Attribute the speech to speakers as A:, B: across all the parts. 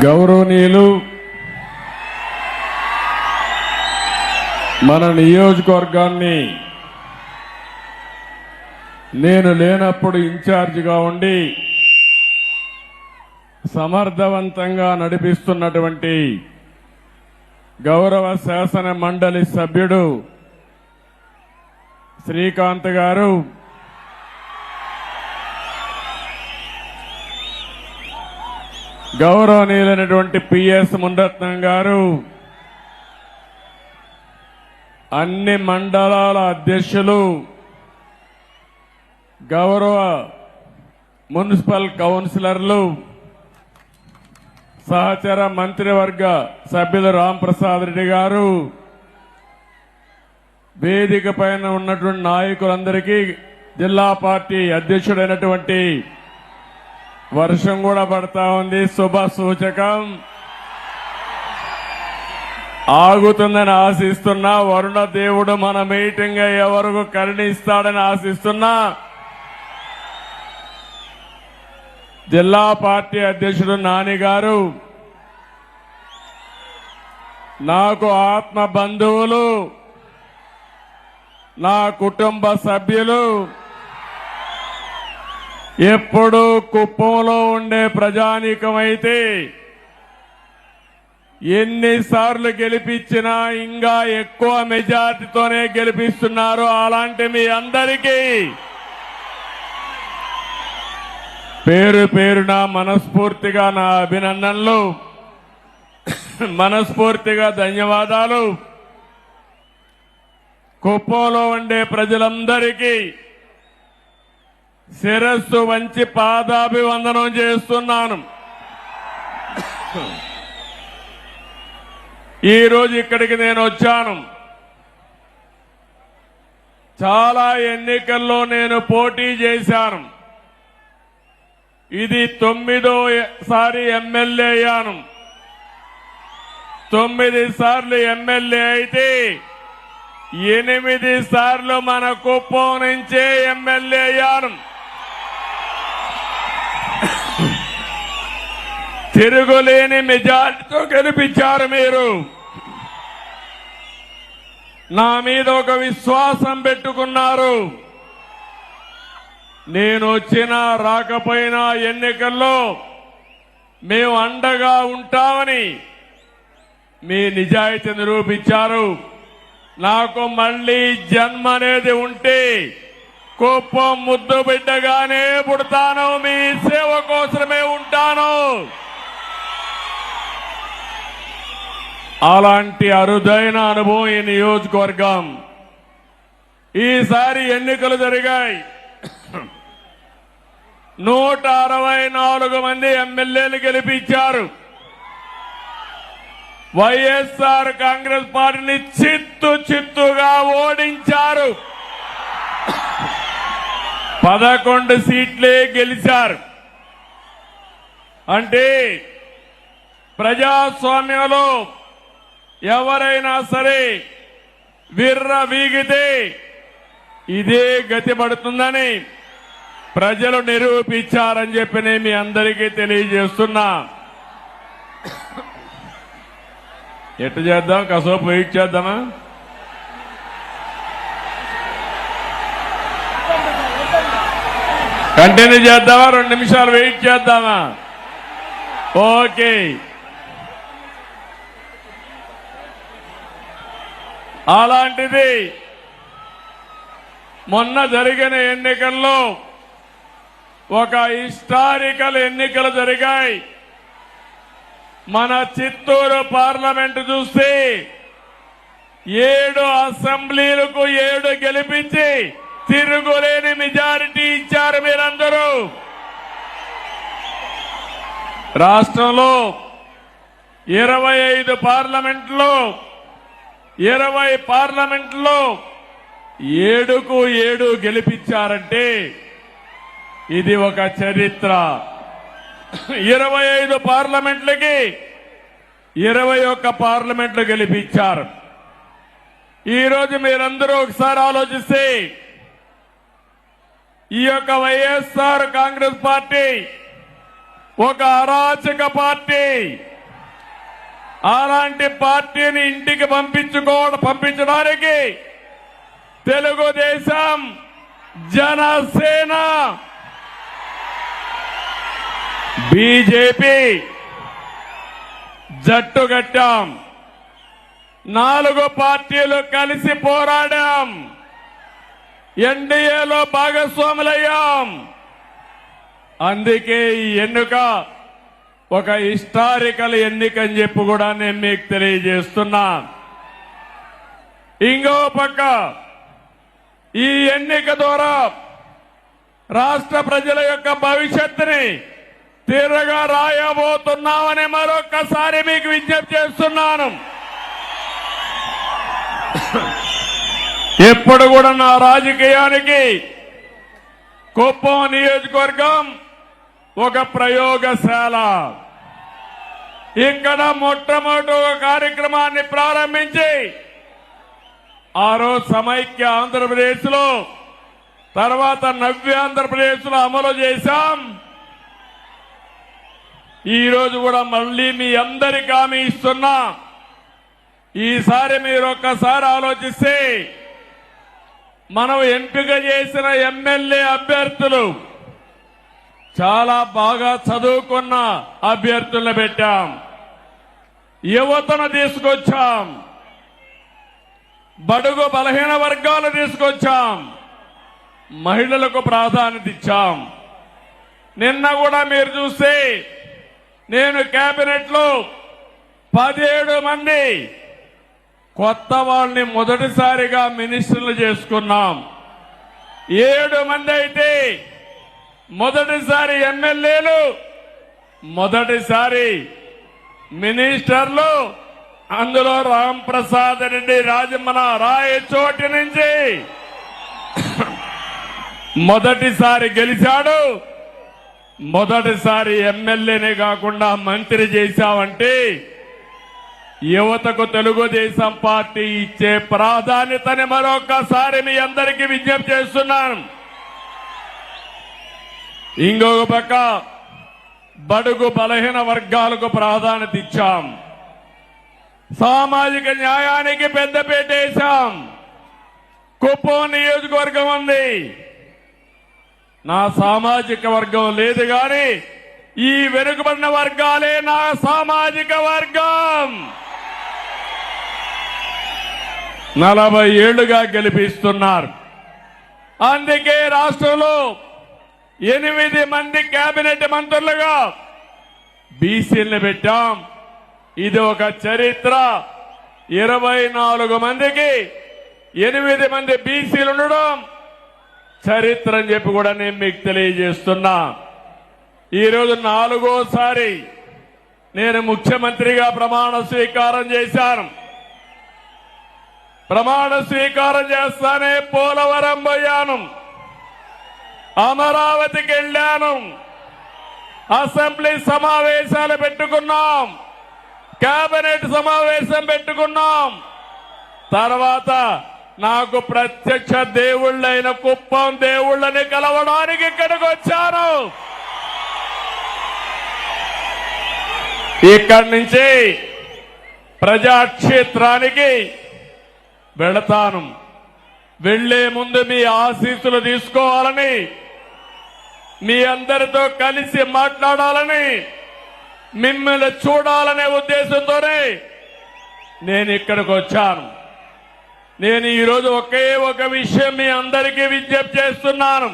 A: గౌరవనీయులు మన నియోజకవర్గాన్ని నేను లేనప్పుడు ఇన్ఛార్జిగా ఉండి సమర్థవంతంగా నడిపిస్తున్నటువంటి గౌరవ శాసన మండలి సభ్యుడు శ్రీకాంత్ గారు, గౌరవనీయులైనటువంటి పిఎస్ మునిరత్నం గారు, అన్ని మండలాల అధ్యక్షులు, గౌరవ మున్సిపల్ కౌన్సిలర్లు, సహచర మంత్రివర్గ సభ్యులు రాంప్రసాద్ రెడ్డి గారు, వేదిక పైన ఉన్నటువంటి నాయకులందరికీ, జిల్లా పార్టీ అధ్యక్షుడైనటువంటి వర్షం కూడా పడతా ఉంది, శుభ సూచకం. ఆగుతుందని ఆశిస్తున్నా, వరుణ దేవుడు మన మీటింగ్ అయ్యే వరకు కరుణిస్తాడని ఆశిస్తున్నా. జిల్లా పార్టీ అధ్యక్షుడు నాని గారు, నాకు ఆత్మ బంధువులు, నా కుటుంబ సభ్యులు, ఎప్పుడు కుప్పంలో ఉండే ప్రజానీకమైతే ఎన్నిసార్లు గెలిపించినా ఇంకా ఎక్కువ మెజార్టీతోనే గెలిపిస్తున్నారు. అలాంటి మీ అందరికీ పేరు పేరున మనస్ఫూర్తిగా నా అభినందనలు, మనస్ఫూర్తిగా ధన్యవాదాలు. కుప్పంలో ఉండే ప్రజలందరికీ శిరస్సు వంచి పాదాభివందనం చేస్తున్నాను. ఈరోజు ఇక్కడికి నేను వచ్చాను. చాలా ఎన్నికల్లో నేను పోటీ చేశాను. ఇది 9వ ఎమ్మెల్యే అయ్యాను. 9 సార్లు ఎమ్మెల్యే అయితే 8 సార్లు మన కుప్పం నుంచే ఎమ్మెల్యే అయ్యాను. తిరుగులేని మెజార్టీతో గెలిపించారు మీరు. నా మీద ఒక విశ్వాసం పెట్టుకున్నారు. నేను వచ్చినా రాకపోయినా ఎన్నికల్లో మేము అండగా ఉంటామని మీ నిజాయితీ నిరూపించారు. నాకు మళ్లీ జన్మ అనేది ఉంటే కుప్పం ముద్దు బిడ్డగానే పుడతాను, మీ సేవ కోసమే ఉంటాను. అలాంటి అరుదైన అనుభవం ఈ నియోజకవర్గం. ఈసారి ఎన్నికలు జరిగాయి. 164 మంది ఎమ్మెల్యేలు గెలిపించారు. వైఎస్ఆర్ కాంగ్రెస్ పార్టీని చిత్తుగా ఓడించారు. 11 సీట్లే గెలిచారు. అంటే ప్రజాస్వామ్యంలో ఎవరైనా సరే విర్ర వీగితే ఇదే గతి పడుతుందని ప్రజలు నిరూపించారని చెప్పి నేను మీ అందరికీ తెలియజేస్తున్నా. ఎట్టు చేద్దాం? కాసేపు వెయిట్ చేద్దామా? కంటిన్యూ చేద్దామా? 2 నిమిషాలు వెయిట్ చేద్దామా? ఓకే. అలాంటిది మొన్న జరిగిన ఎన్నికల్లో ఒక హిస్టారికల్ ఎన్నికలు జరిగాయి. మన చిత్తూరు పార్లమెంటు చూస్తే 7 అసెంబ్లీలకు 7 గెలిపించి తిరుగులేని మెజారిటీ ఇచ్చారు మీరందరూ. రాష్ట్రంలో 25 పార్లమెంట్లో 20 పార్లమెంట్లో 7కు 7 గెలిపించారంటే ఇది ఒక చరిత్ర. 25 పార్లమెంట్లకి 21 పార్లమెంట్లు గెలిపించారు. ఈరోజు మీరందరూ ఒకసారి ఆలోచిస్తే ఈ యొక్క వైఎస్ఆర్ కాంగ్రెస్ పార్టీ ఒక అరాచక పార్టీ. అలాంటి పార్టీని ఇంటికి పంపించడానికి తెలుగుదేశం, జనసేన, బీజేపీ జట్టు కట్టాం. 4 పార్టీలు కలిసి పోరాడాం. ఎన్డీఏలో భాగస్వాములయ్యాం. అందుకే ఈ ఎన్నిక ఒక హిస్టారికల్ ఎన్నిక అని చెప్పి కూడా నేను మీకు తెలియజేస్తున్నా. ఇంకో పక్క ఈ ఎన్నిక ద్వారా రాష్ట్ర ప్రజల యొక్క భవిష్యత్తుని తీవ్రంగా రాయబోతున్నామని మరొక్కసారి మీకు విజ్ఞప్తి చేస్తున్నాను. ఎప్పుడు కూడా నా రాజకీయానికి కుప్పం నియోజకవర్గం ఒక ప్రయోగశాల. ఇక్కడ మొట్టమొదటి ఒక కార్యక్రమాన్ని ప్రారంభించి ఆ రోజు సమైక్య ఆంధ్రప్రదేశ్ లో, తర్వాత నవ్య ఆంధ్రప్రదేశ్ లో అమలు చేశాం. ఈ రోజు కూడా మళ్ళీ మీ అందరికీ హామీ ఇస్తున్నా. ఈసారి మీరు ఒక్కసారి ఆలోచిస్తే మనం ఎంపిక చేసిన ఎమ్మెల్యే అభ్యర్థులు చాలా బాగా చదువుకున్న అభ్యర్థులను పెట్టాం. యువతను తీసుకొచ్చాం. బడుగు బలహీన వర్గాలు తీసుకొచ్చాం. మహిళలకు ప్రాధాన్యత ఇచ్చాం. నిన్న కూడా మీరు చూస్తే నేను కేబినెట్ లో 17 మంది కొత్త వాళ్ళని మొదటిసారిగా మినిస్టర్లు చేసుకున్నాం. 7 మంది అయితే మొదటిసారి ఎమ్మెల్యేలు, మొదటిసారి మినిస్టర్లు. అందులో రాంప్రసాద్ రెడ్డి రాజమన రాయచోటి నుంచి మొదటిసారి గెలిచాడు. మొదటిసారి ఎమ్మెల్యేనే కాకుండా మంత్రి చేశామంటే యువతకు తెలుగుదేశం పార్టీ ఇచ్చే ప్రాధాన్యతని మరొకసారి మీ అందరికీ విజ్ఞప్తి చేస్తున్నాను. ఇంకొక పక్క బడుగు బలహీన వర్గాలకు ప్రాధాన్యత ఇచ్చాం. సామాజిక న్యాయానికి పెద్దపీట వేశాం. కుప్పం నియోజకవర్గం ఉంది. నా సామాజిక వర్గం లేదు గాని ఈ వెనుకబడిన వర్గాలే నా సామాజిక వర్గం. 40 ఏళ్లుగా గెలిపిస్తున్నారు. అందుకే రాష్ట్రంలో 8 మంది కేబినెట్ మంత్రులుగా బీసీలను పెట్టాం. ఇది ఒక చరిత్ర. 24 మందికి 8 మంది బీసీలు ఉండడం చరిత్ర అని చెప్పి కూడా నేను మీకు తెలియజేస్తున్నా. ఈరోజు 4వసారి నేను ముఖ్యమంత్రిగా ప్రమాణ స్వీకారం చేశాను. ప్రమాణ స్వీకారం చేస్తానే పోలవరం పోయాను, అమరావతికి వెళ్ళాను, అసెంబ్లీ సమావేశాలు పెట్టుకున్నాం, కేబినెట్ సమావేశం పెట్టుకున్నాం. తర్వాత నాకు ప్రత్యక్ష దేవుళ్ళైన కుప్పం దేవుళ్ళని కలవడానికి ఇక్కడికి వచ్చాను. ఇక్కడి నుంచి ప్రజాక్షేత్రానికి వెళతాను. వెళ్లే ముందు మీ ఆశీస్సులు తీసుకోవాలని, మీ అందరితో కలిసి మాట్లాడాలని, మిమ్మల్ని చూడాలనే ఉద్దేశంతోనే నేను ఇక్కడికి వచ్చాను. నేను ఈరోజు ఒకే ఒక విషయం మీ అందరికీ విజ్ఞప్తి చేస్తున్నాను.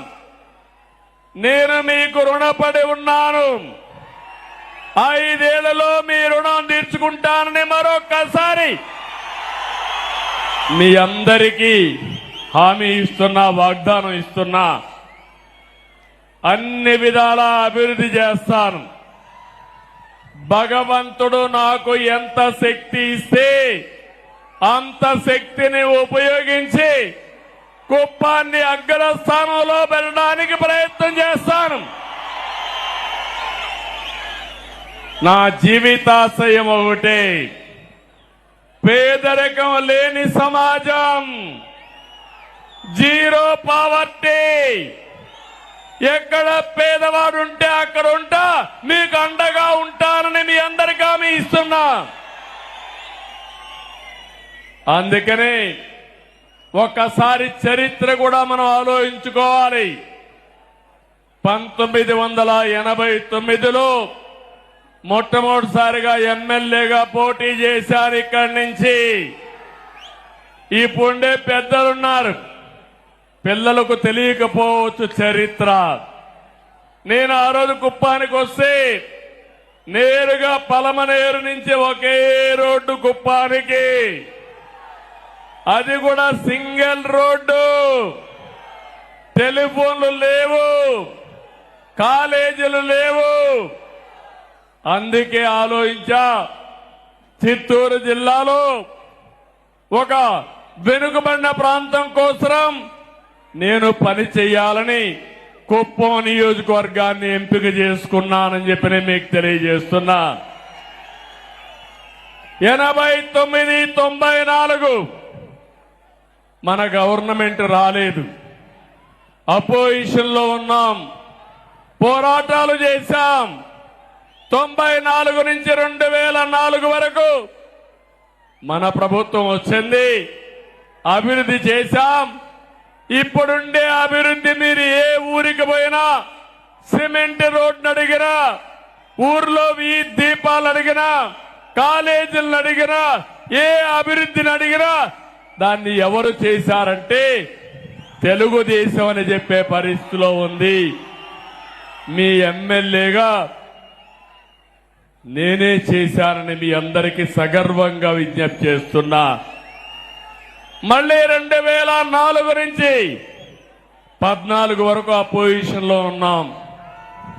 A: నేను మీకు రుణపడి ఉన్నాను. 5 ఏళ్లలో మీ రుణం తీర్చుకుంటానని మరొక్కసారి మీ అందరికీ హామీ ఇస్తున్నా, వాగ్దానం ఇస్తున్నా. అన్ని విధాలా అభివృద్ధి చేస్తాను. భగవంతుడు నాకు ఎంత శక్తి ఇస్తే అంత శక్తిని ఉపయోగించి కుప్పాన్ని అగ్రస్థానంలో పెట్టడానికి ప్రయత్నం చేస్తాను. నా జీవితాశయం ఒకటే, పేదరికం లేని సమాజం, జీరో పావర్టీ. ఎక్కడ పేదవాడు ఉంటే అక్కడ ఉంటా, మీకు అండగా ఉంటానని మీ అందరికీ హామీ ఇస్తున్నా. అందుకనే ఒక్కసారి చరిత్ర కూడా మనం ఆలోచించుకోవాలి. 1989లో మొట్టమొదటిసారిగా ఎమ్మెల్యేగా పోటీ చేశారు. ఇక్కడి నుంచి ఇప్పుడే పెద్దలున్నారు, పిల్లలకు తెలియకపోవచ్చు చరిత్ర. నేను ఆ రోజు కుప్పానికి వస్తే నేరుగా పలమనేరు నుంచి ఒకే రోడ్డు కుప్పానికి, అది కూడా సింగిల్ రోడ్డు, టెలిఫోన్లు లేవు, కాలేజీలు లేవు. అందుకే ఆలోచించా, చిత్తూరు జిల్లాలో ఒక వెనుకబడిన ప్రాంతం కోసం నేను పని చేయాలని కుప్పం నియోజకవర్గాన్ని ఎంపిక చేసుకున్నానని చెప్పి నేను మీకు తెలియజేస్తున్నా. 89, 94 మన గవర్నమెంట్ రాలేదు, అపోజిషన్ లో ఉన్నాం, పోరాటాలు చేశాం. 94 నుంచి 2004 వరకు మన ప్రభుత్వం వచ్చింది, అభివృద్ధి చేశాం. ఇప్పుడుండే అభివృద్ధి మీరు ఏ ఊరికి పోయినా, సిమెంట్ రోడ్డు అడిగినా, ఊర్లో వీధి దీపాలు అడిగినా, కాలేజీలను అడిగినా, ఏ అభివృద్ధిని అడిగినా దాన్ని ఎవరు చేశారంటే తెలుగుదేశం అని చెప్పే పరిస్థితిలో ఉంది. మీ ఎమ్మెల్యేగా నేనే చేశానని మీ అందరికీ సగర్వంగా విజ్ఞప్తి చేస్తున్నా. మళ్ళీ 2004 నుంచి 14 వరకు అపోజిషన్ లో ఉన్నాం,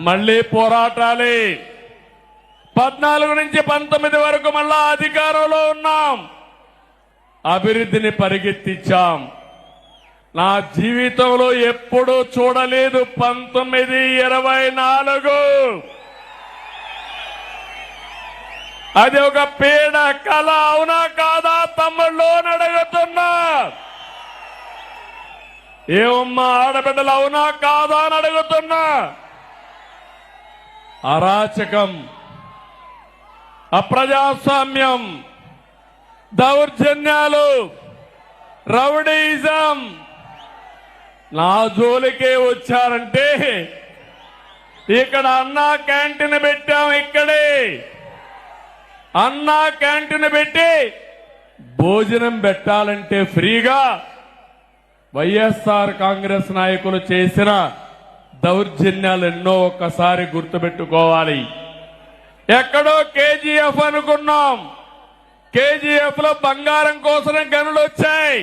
A: మళ్ళీ పోరాటాలే. 14 నుంచి 19 వరకు మళ్ళా అధికారంలో ఉన్నాం, అభివృద్ధిని పరిగెత్తించాం. నా జీవితంలో ఎప్పుడూ చూడలేదు 1924. అది ఒక పీడ కళ, అవునా కాదా తమ్ముళ్ళు అని అడుగుతున్నా. ఏమమ్మా ఆడబిడ్డలు, అవునా కాదా అని అడుగుతున్నా. అరాచకం, అప్రజాస్వామ్యం, దౌర్జన్యాలు, రౌడీయిజం నా జోలికే వచ్చారంటే ఇక్కడ అన్నా క్యాంటీన్ పెట్టాం. ఇక్కడే అన్నా క్యాంటీన్ పెట్టి భోజనం పెట్టాలంటే ఫ్రీగా వైఎస్ఆర్ కాంగ్రెస్ నాయకులు చేసిన దౌర్జన్యాలు ఎన్నో ఒక్కసారి గుర్తుపెట్టుకోవాలి. ఎక్కడో కేజీఎఫ్ అనుకున్నాం, కేజీఎఫ్ లో బంగారం కోసం గనులు వచ్చాయి.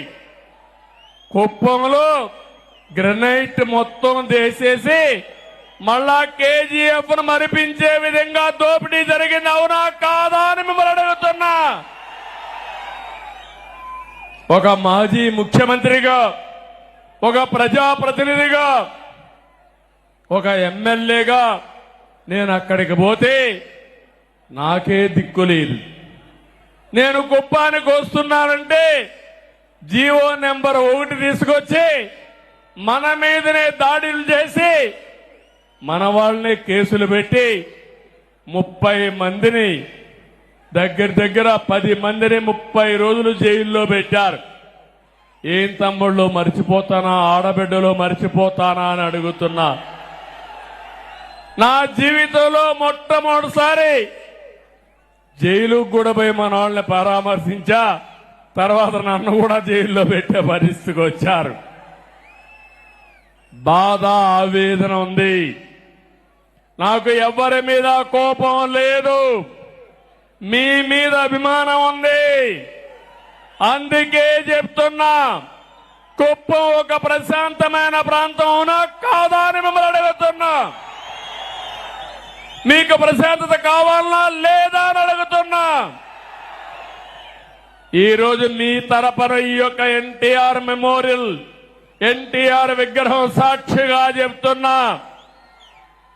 A: కుప్పంలో గ్రనైట్ మొత్తం దేసేసి మళ్ళా కేజీఎఫ్ ను మరిపించే విధంగా దోపిడీ జరిగింది, అవునా కాదా అని మిమ్మల్ని అడుగుతున్నా. ఒక మాజీ ముఖ్యమంత్రిగా, ఒక ప్రజాప్రతినిధిగా, ఒక ఎమ్మెల్యేగా నేను అక్కడికి పోతే నాకే దిక్కు లేదు. నేను కుప్పానికి వస్తున్నానంటే జీవో నెంబర్ 1 తీసుకొచ్చి మన మీదనే దాడులు చేసి మన వాళ్ళని కేసులు పెట్టి 30 మందిని, దగ్గర 10 మందిని 30 రోజులు జైల్లో పెట్టారు. ఏం తమ్ముళ్ళు మర్చిపోతానా, ఆడబిడ్డలో మర్చిపోతానా అని అడుగుతున్నా. నా జీవితంలో మొట్టమొదటిసారి జైలుకు కూడా పోయి మన వాళ్ళని పరామర్శించా, తర్వాత నన్ను కూడా జైల్లో పెట్టే పరిస్థితికి వచ్చారు. బాధ, ఆవేదన ఉంది. నాకు ఎవరి మీద కోపం లేదు, మీ మీద అభిమానం ఉంది. అందుకే చెప్తున్నా, కుప్పం ఒక ప్రశాంతమైన ప్రాంతం అవునా కాదా అని మిమ్మల్ని అడుగుతున్నా. మీకు ప్రశాంతత కావాలనా లేదా అని అడుగుతున్నా. ఈ రోజు మీ తరపున ఈ యొక్క ఎన్టీఆర్ మెమోరియల్, ఎన్టీఆర్ విగ్రహం సాక్షిగా చెప్తున్నా,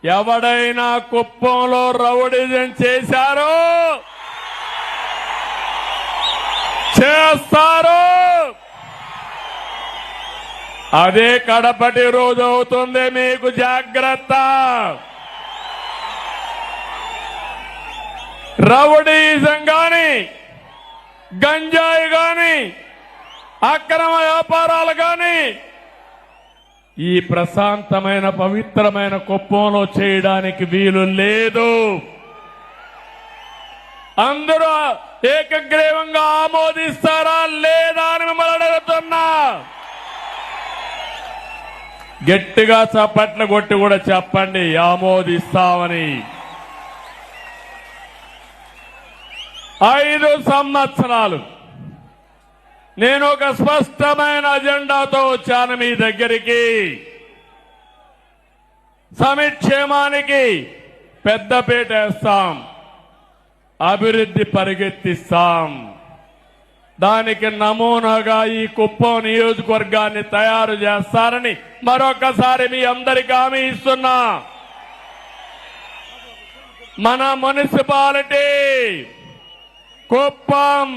A: ఎవడైనా కుప్పంలో రౌడీజం చేశారో చేస్తారు. అదే కడపటి రోజు అవుతుంది, మీకు జాగ్రత్త. రౌడీజం గాని, గంజాయి గాని, అక్రమ వ్యాపారాలు గాని ఈ ప్రశాంతమైన పవిత్రమైన కుప్పంలో చేయడానికి వీలు లేదు. అందరూ ఏకగ్రీవంగా ఆమోదిస్తారా లేదా అని మిమ్మల్ని అడుగుతున్నా. గట్టిగా చప్పట్లు కొట్టి కూడా చెప్పండి ఆమోదిస్తామని. 5 సంవత్సరాలు నేను ఒక స్పష్టమైన అజెండాతో వచ్చాను మీ దగ్గరికి. సంక్షేమానికి పెద్దపీట వేస్తాం, అభివృద్ధి పరిగెత్తిస్తాం. దానికి నమూనాగా ఈ కుప్పం నియోజకవర్గాన్ని తయారు చేస్తారని మరొకసారి మీ అందరికీ హామీ ఇస్తున్నా. మన మున్సిపాలిటీ కుప్పం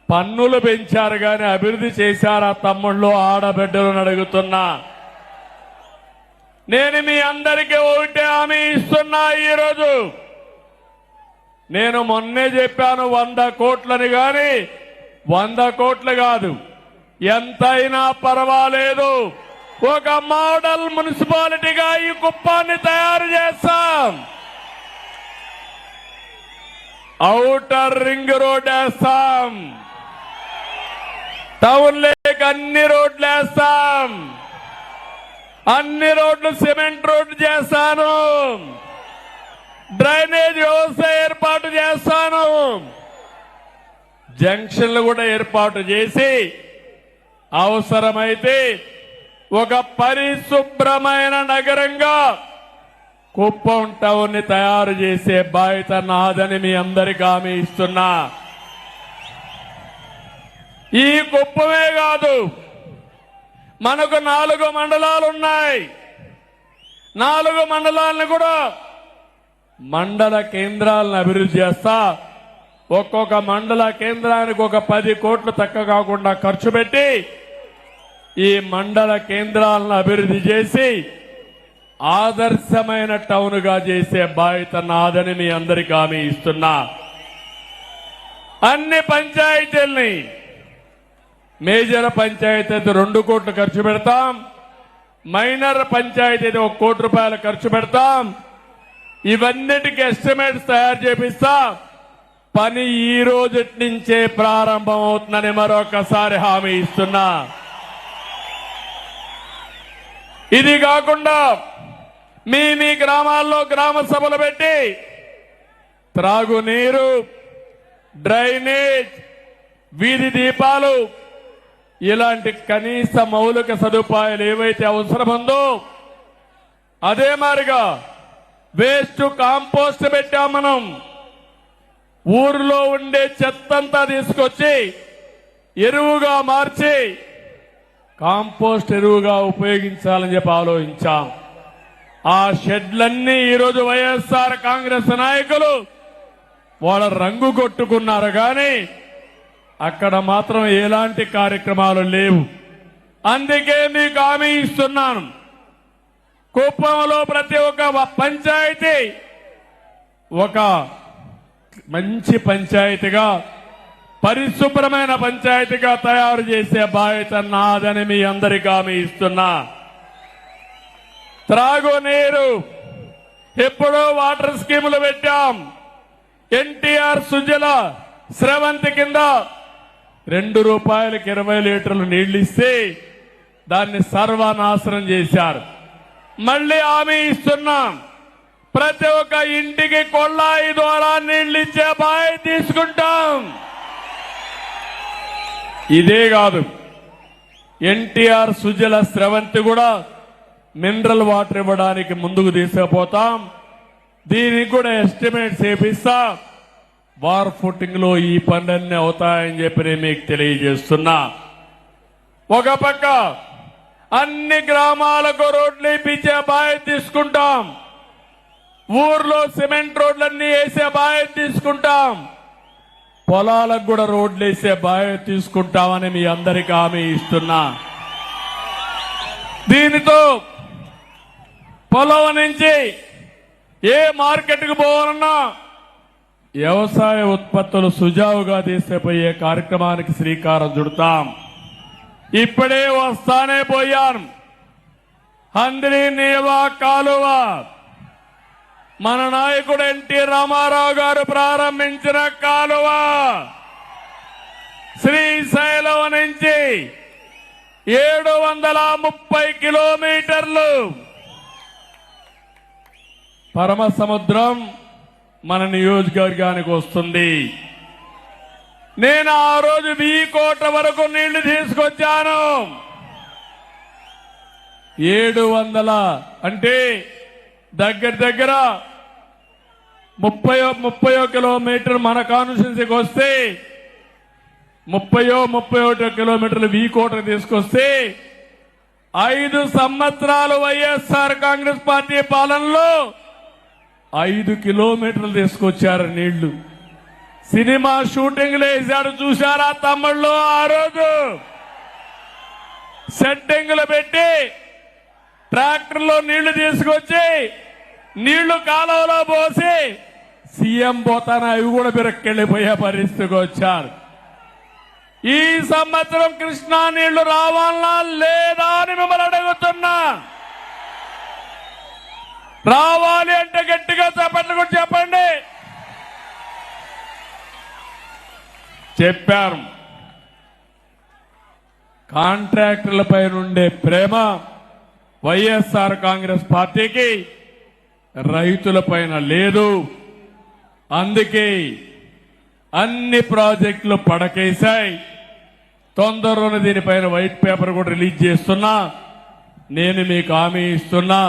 A: పన్నులు పెంచారు కానీ అభివృద్ధి చేశారా తమ్ముళ్ళు, ఆడబిడ్డలను అడుగుతున్నా. నేను మీ అందరికీ ఒకటే హామీ ఇస్తున్నా. ఈరోజు నేను మొన్నే చెప్పాను 100 కోట్లని, గాని 100 కోట్లు కాదు, ఎంతైనా పర్వాలేదు, ఒక మోడల్ మున్సిపాలిటీగా ఈ కుప్పాన్ని తయారు చేస్తాం. ఔటర్ రింగ్ రోడ్ వేస్తాం, టౌన్ లేక్ అన్ని రోడ్లు వేస్తాం, అన్ని రోడ్లు సిమెంట్ రోడ్లు చేస్తాను, డ్రైనేజ్ వ్యవస్థ ఏర్పాటు చేస్తాను, జంక్షన్లు కూడా ఏర్పాటు చేసి అవసరమైతే ఒక పరిశుభ్రమైన నగరంగా కుప్పం టౌన్ ని తయారు చేసే బాధ్యత నాదని మీ అందరికీ హామీ ఇస్తున్నా. ఈ కుప్పమే కాదు, మనకు 4 మండలాలు ఉన్నాయి. 4 మండలాలను కూడా మండల కేంద్రాలను అభివృద్ధి చేస్తా. ఒక్కొక్క మండల కేంద్రానికి ఒక 10 కోట్లు తక్కువ కాకుండా ఖర్చు పెట్టి ఈ మండల కేంద్రాలను అభివృద్ధి చేసి ఆదర్శమైన టౌన్ గా చేసే బాధ్యత నాదని మీ అందరికీ హామీ ఇస్తున్నా. అన్ని పంచాయతీల్ని, మేజర్ పంచాయతీ అయితే 2 కోట్లు ఖర్చు పెడతాం, మైనర్ పంచాయతీ అయితే 1 కోటి రూపాయలు ఖర్చు పెడతాం. ఇవన్నిటికీ ఎస్టిమేట్స్ తయారు చేపిస్తా. పని ఈ రోజు నుంచే ప్రారంభం అవుతుందని మరొకసారి హామీ ఇస్తున్నా. ఇది కాకుండా మీ గ్రామాల్లో గ్రామ సభలు పెట్టి త్రాగునీరు, డ్రైనేజ్, వీధి దీపాలు ఇలాంటి కనీస మౌలిక సదుపాయాలు ఏవైతే అవసరముందో అదే మారిగా వేస్ట్ కాంపోస్ట్ పెట్టాం. మనం ఊర్లో ఉండే చెత్తంతా తీసుకొచ్చి ఎరువుగా మార్చి కాంపోస్ట్ ఎరువుగా ఉపయోగించాలని చెప్పి ఆలోచించాం. ఆ షెడ్లన్నీ ఈరోజు వైఎస్ఆర్ కాంగ్రెస్ నాయకులు వాళ్ళ రంగు కొట్టుకున్నారు కానీ అక్కడ మాత్రం ఎలాంటి కార్యక్రమాలు లేవు. అందుకే మీకు హామీ ఇస్తున్నాను, కుప్పంలో ప్రతి ఒక్క పంచాయతీ ఒక మంచి పంచాయతీగా, పరిశుభ్రమైన పంచాయతీగా తయారు చేసే బాధ్యత నాదని మీ అందరికీ హామీ ఇస్తున్నా. త్రాగునీరు ఎప్పుడో వాటర్ స్కీములు పెట్టాం. ఎన్టీఆర్ సుజల స్రవంతి కింద 2 రూపాయలకి 20 లీటర్లు నీళ్లు ఇస్తే దాన్ని సర్వనాశనం చేశారు. మళ్లీ హామీ ఇస్తున్నాం, ప్రతి ఒక్క ఇంటికి కొళ్ళాయి ద్వారా నీళ్లు ఇచ్చే బాధ్యత తీసుకుంటాం. ఇదే కాదు, ఎన్టీఆర్ సుజల స్రవంతి కూడా మినరల్ వాటర్ ఇవ్వడానికి ముందుకు తీసుకుపోతాం. దీనికి కూడా ఎస్టిమేట్స్ చేపిస్తా. వార్ ఫుటింగ్ లో ఈ పనులన్నీ అవుతాయని చెప్పి నేను మీకు తెలియజేస్తున్నా. ఒక పక్క అన్ని గ్రామాలకు రోడ్లు ఇప్పించే బాధ్యత తీసుకుంటాం, ఊర్లో సిమెంట్ రోడ్లన్నీ వేసే బాధ్యత తీసుకుంటాం, పొలాలకు కూడా రోడ్లు వేసే బాధ్యత తీసుకుంటామని మీ అందరికీ హామీ ఇస్తున్నా. దీనితో పొలం నుంచి ఏ మార్కెట్కు పోవాలన్నా వ్యవసాయ ఉత్పత్తులు సుజావుగా తీసుకుపోయే కార్యక్రమానికి శ్రీకారం చుడతాం. ఇప్పుడే వస్తానే పోయాను. హంద్రీ నీవా కాలువ మన నాయకుడు ఎన్టీ రామారావు గారు ప్రారంభించిన కాలువ శ్రీశైలం నుంచి 730 కిలోమీటర్లు పరమ సముద్రం మన నియోజకవర్గానికి వస్తుంది. నేను ఆ రోజు వీకోట వరకు నీళ్లు తీసుకొచ్చాను. 700 అంటే దగ్గర 30 కిలోమీటర్ మన కాన్స్టిట్యున్సీకి వస్తే 31 కిలోమీటర్లు వీకోటకు తీసుకొస్తే 5 సంవత్సరాలు వైఎస్ఆర్ కాంగ్రెస్ పార్టీ పాలనలో 5 కిలోమీటర్లు తీసుకొచ్చారు నీళ్లు. సినిమా షూటింగ్లు వేశాడు చూశారా తమ్ముళ్ళు? ఆ రోజు సెట్టింగ్లు పెట్టి ట్రాక్టర్లో నీళ్లు తీసుకొచ్చి నీళ్లు కాలువలో పోసి సీఎం పోతానా అవి కూడా బిరక్కెళ్లిపోయే పరిస్థితికి వచ్చారు. ఈ సంవత్సరం కృష్ణా నీళ్లు రావాలా లేదా అని మిమ్మల్ని అడుగుతున్నా. రావాలి అంటే గట్టిగా చెప్పండి కూడా చెప్పండి. చెప్పారు. కాంట్రాక్టర్లపై నుండే ప్రేమ వైఎస్ఆర్ కాంగ్రెస్ పార్టీకి రైతులపైన లేదు. అందుకే అన్ని ప్రాజెక్టులు పడకేశాయి. తొందరలోనే దీనిపైన వైట్ పేపర్ కూడా రిలీజ్ చేస్తున్నా. నేను మీకు హామీ ఇస్తున్నా,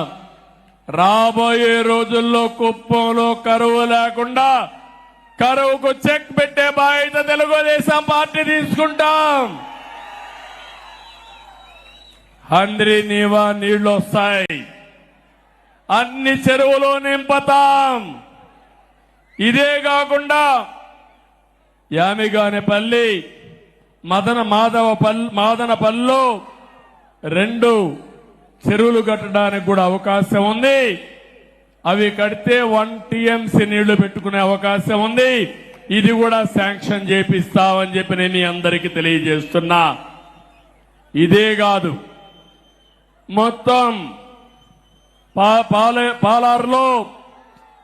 A: రాబోయే రోజుల్లో కుప్పంలో కరువు లేకుండా కరువుకు చెక్ పెట్టే బాధ్యత తెలుగుదేశం పార్టీ తీసుకుంటాం. హంద్రీ నీవా నీళ్లు వస్తాయి. అన్ని చెరువులు నింపుతాం. ఇదే కాకుండా యామిగానేపల్లి మాదనపల్లిలో 2 చెరువులు కట్టడానికి కూడా అవకాశం ఉంది. అవి కడితే 1 టీఎంసీ నీళ్లు పెట్టుకునే అవకాశం ఉంది. ఇది కూడా శాంక్షన్ చేపిస్తామని చెప్పి నేను మీ అందరికీ తెలియజేస్తున్నా. ఇదే కాదు, మొత్తం పాలారులో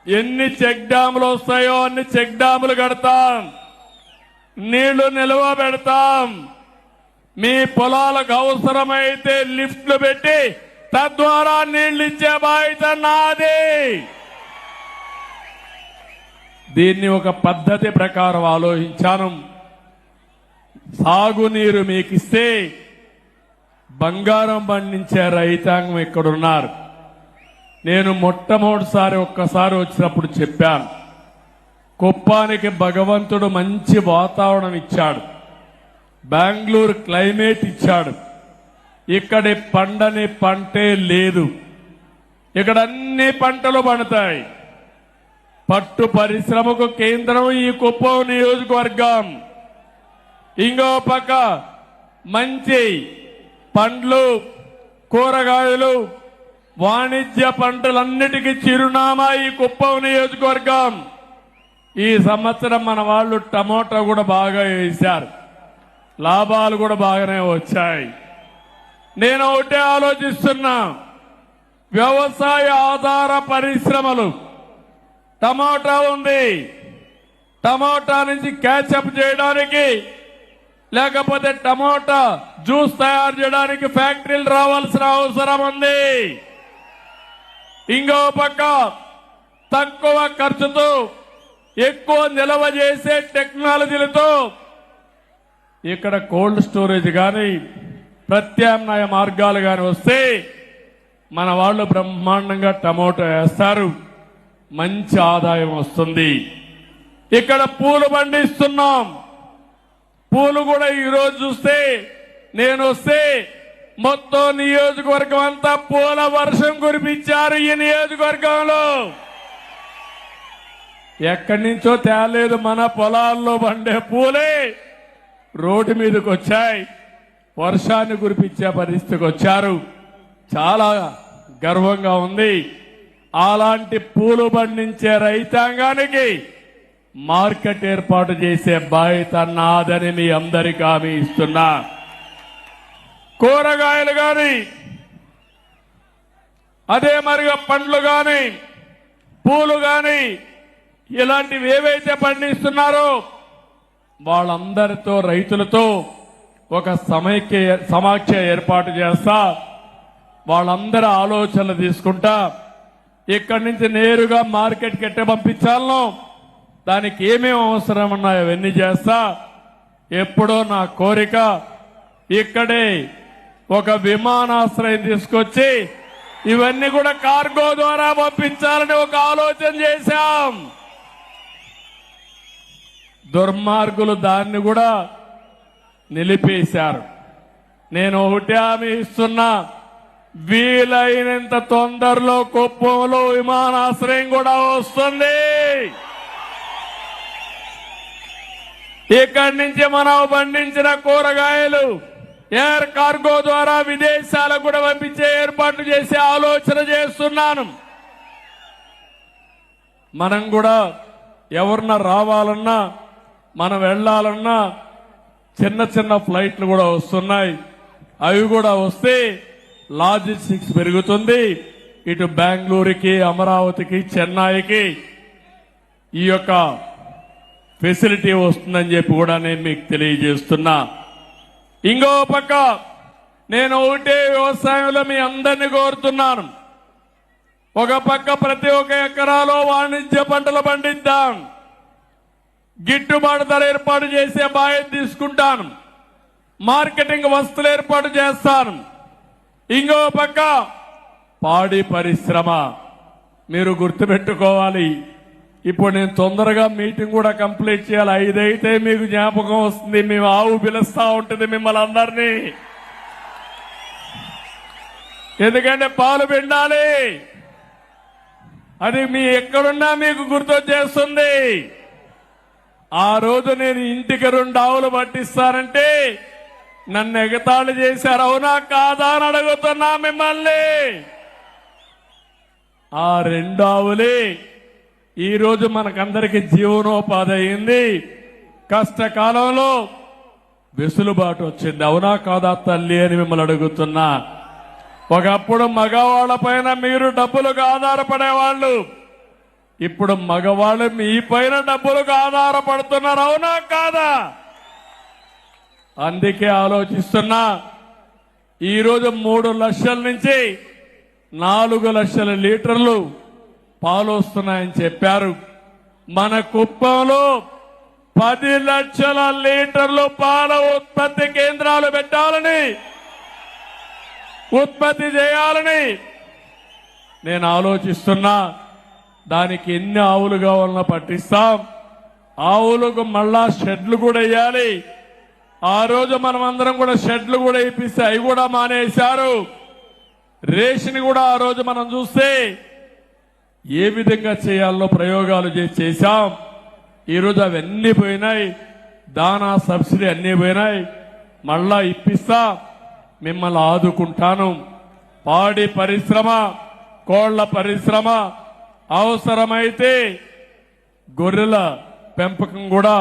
A: ఎన్ని చెక్ డ్యాములు వస్తాయో అన్ని చెక్ డ్యాములు కడతాం. నీళ్లు నిల్వ పెడతాం. మీ పొలాలకు అవసరమైతే లిఫ్ట్లు పెట్టి తద్వారా నీళ్లు ఇచ్చే బాధ్యత నాది. దీన్ని ఒక పద్ధతి ప్రకారం ఆలోచించాను. సాగునీరు మీకిస్తే బంగారం పండించే రైతాంగం ఇక్కడున్నారు. నేను మొట్టమొదటిసారి ఒక్కసారి వచ్చినప్పుడు చెప్పాను, కుప్పానికి భగవంతుడు మంచి వాతావరణం ఇచ్చాడు, బెంగళూరు క్లైమేట్ ఇచ్చాడు. ఇక్కడి పండని పంటే లేదు. ఇక్కడ అన్ని పంటలు పండుతాయి. పట్టు పరిశ్రమకు కేంద్రం ఈ కుప్పం నియోజకవర్గం. ఇంకో పక్క మంచి పండ్లు, కూరగాయలు, వాణిజ్య పంటలన్నిటికీ చిరునామా ఈ కుప్పం నియోజకవర్గం. ఈ సంవత్సరం మన వాళ్ళు టమోటా కూడా బాగా వేశారు. లాభాలు కూడా బాగానే వచ్చాయి. నేను ఒకటే ఆలోచిస్తున్నా, వ్యవసాయ ఆధార పరిశ్రమలు, టమోటా ఉంది, టమోటా నుంచి క్యాచప్ చేయడానికి లేకపోతే టమోటా జ్యూస్ తయారు చేయడానికి ఫ్యాక్టరీలు రావాల్సిన అవసరం ఉంది. ఇంకో పక్క తక్కువ ఖర్చుతో ఎక్కువ నిల్వ చేసే టెక్నాలజీలతో ఇక్కడ కోల్డ్ స్టోరేజ్ కానీ ప్రత్యామ్నాయ మార్గాలు కానీ వస్తే మన వాళ్ళు బ్రహ్మాండంగా టమోటా వేస్తారు, మంచి ఆదాయం వస్తుంది. ఇక్కడ పూలు పండిస్తున్నాం. పూలు కూడా ఈరోజు చూస్తే నేను వస్తే మొత్తం నియోజకవర్గం అంతా పూల వర్షం కురిపించారు. ఈ నియోజకవర్గంలో ఎక్కడి నుంచో తేలేదు, మన పొలాల్లో పండే పూలే రోడ్డు మీదకి వచ్చాయి, వర్షాన్ని కురిపించే పరిస్థితికి వచ్చారు. చాలా గర్వంగా ఉంది. అలాంటి పూలు పండించే రైతాంగానికి మార్కెట్ ఏర్పాటు చేసే బాధ్యత నాదని మీ అందరికీ హామీ ఇస్తున్నా. కూరగాయలు గాని, అదే మరిగా పండ్లు గాని, పూలు గాని, ఇలాంటివి ఏవైతే పండిస్తున్నారో వాళ్ళందరితో, రైతులతో ఒక సమాఖ్య ఏర్పాటు చేస్తా. వాళ్ళందరి ఆలోచనలు తీసుకుంటా ఇక్కడి నుంచి నేరుగా మార్కెట్కి ఎట్ట పంపించాలనో, దానికి ఏమేమి అవసరం ఉన్నాయో అవన్నీ చేస్తా. ఎప్పుడో నా కోరిక ఇక్కడే ఒక విమానాశ్రయం తీసుకొచ్చి ఇవన్నీ కూడా కార్గో ద్వారా పంపించాలని ఒక ఆలోచన చేశాం. దుర్మార్గులు దాన్ని కూడా నిలిపేశారు. నేను ఒకటి హామీ ఇస్తున్నా, వీలైనంత తొందరలో కుప్పంలో విమానాశ్రయం కూడా వస్తుంది. ఇక్కడి నుంచి మనం పండించిన కూరగాయలు ఎయిర్ కార్గో ద్వారా విదేశాలకు కూడా పంపించే ఏర్పాట్లు చేసే ఆలోచన చేస్తున్నాను. మనం కూడా ఎవరన్నా రావాలన్నా, మనం వెళ్లాలన్నా చిన్న చిన్న ఫ్లైట్లు కూడా వస్తున్నాయి. అవి కూడా వస్తే లాజిస్టిక్స్ పెరుగుతుంది. ఇటు బెంగళూరుకి, అమరావతికి, చెన్నైకి ఈ యొక్క ఫెసిలిటీ వస్తుందని చెప్పి కూడా నేను మీకు తెలియజేస్తున్నా. ఇంకో పక్క నేను ఒకటే వ్యవసాయంలో మీ అందరినీ కోరుతున్నాను. ఒక పక్క ప్రతి ఒక్క ఎకరాలో వాణిజ్య పంటలు పండిద్దాం, గిట్టుబాటు ధర ఏర్పాటు చేసే బాధ్యత తీసుకుంటాను, మార్కెటింగ్ వస్తువులు ఏర్పాటు చేస్తాను. ఇంకో పక్క పాడి పరిశ్రమ మీరు గుర్తుపెట్టుకోవాలి. ఇప్పుడు నేను తొందరగా మీటింగ్ కూడా కంప్లీట్ చేయాలి. 5 అయితే మీకు జ్ఞాపకం వస్తుంది, మేము ఆవు పిలుస్తా ఉంటుంది మిమ్మల్ని అందరినీ. ఎందుకంటే పాలు పిండాలి, అది మీ ఎక్కడున్నా మీకు గుర్తొచ్చేస్తుంది. ఆ రోజు నేను ఇంటికి 2 ఆవులు పట్టిస్తానంటే నన్ను ఎగతాళి చేశారు. అవునా కాదా అని అడుగుతున్నా మిమ్మల్ని. ఆ 2 ఆవులే ఈ రోజు మనకందరికి జీవనోపాధి అయింది. కష్టకాలంలో వెసులుబాటు వచ్చింది. అవునా కాదా తల్లి అని మిమ్మల్ని అడుగుతున్నా. ఒకప్పుడు మగవాళ్ల పైన మీరు డబ్బులకు ఆధారపడేవాళ్ళు, ఇప్పుడు మగవాళ్ళు మీ పైన డబ్బులకు ఆధారపడుతున్నారు. అవునా కాదా? అందుకే ఆలోచిస్తున్నా. ఈరోజు 3 లక్షల నుంచి 4 లక్షల లీటర్లు పాలు వస్తున్నాయని చెప్పారు. మన కుప్పంలో 10 లక్షల లీటర్లు పాల ఉత్పత్తి కేంద్రాలు పెట్టాలని, ఉత్పత్తి చేయాలని నేను ఆలోచిస్తున్నా. దానికి ఎన్ని ఆవులు కావాలన్నా పట్టిస్తాం. ఆవులకు మళ్ళా షెడ్లు కూడా వేయాలి. ఆ రోజు మనం అందరం కూడా షెడ్లు కూడా ఇప్పిస్తే అవి కూడా మానేశారు. రేషన్ కూడా ఆ రోజు మనం చూస్తే ఏ విధంగా చేయాలో ప్రయోగాలు చేశాం. ఈరోజు అవన్నీ పోయినాయి. దానా సబ్సిడీ అన్నీ పోయినాయి. మళ్ళా ఇప్పిస్తా, మిమ్మల్ని ఆదుకుంటాను. పాడి పరిశ్రమ, కోళ్ల పరిశ్రమ, అవసరమైతే గొర్రెల పెంపకం కూడా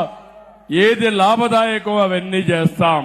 A: ఏది లాభదాయకం అవన్నీ చేస్తాం.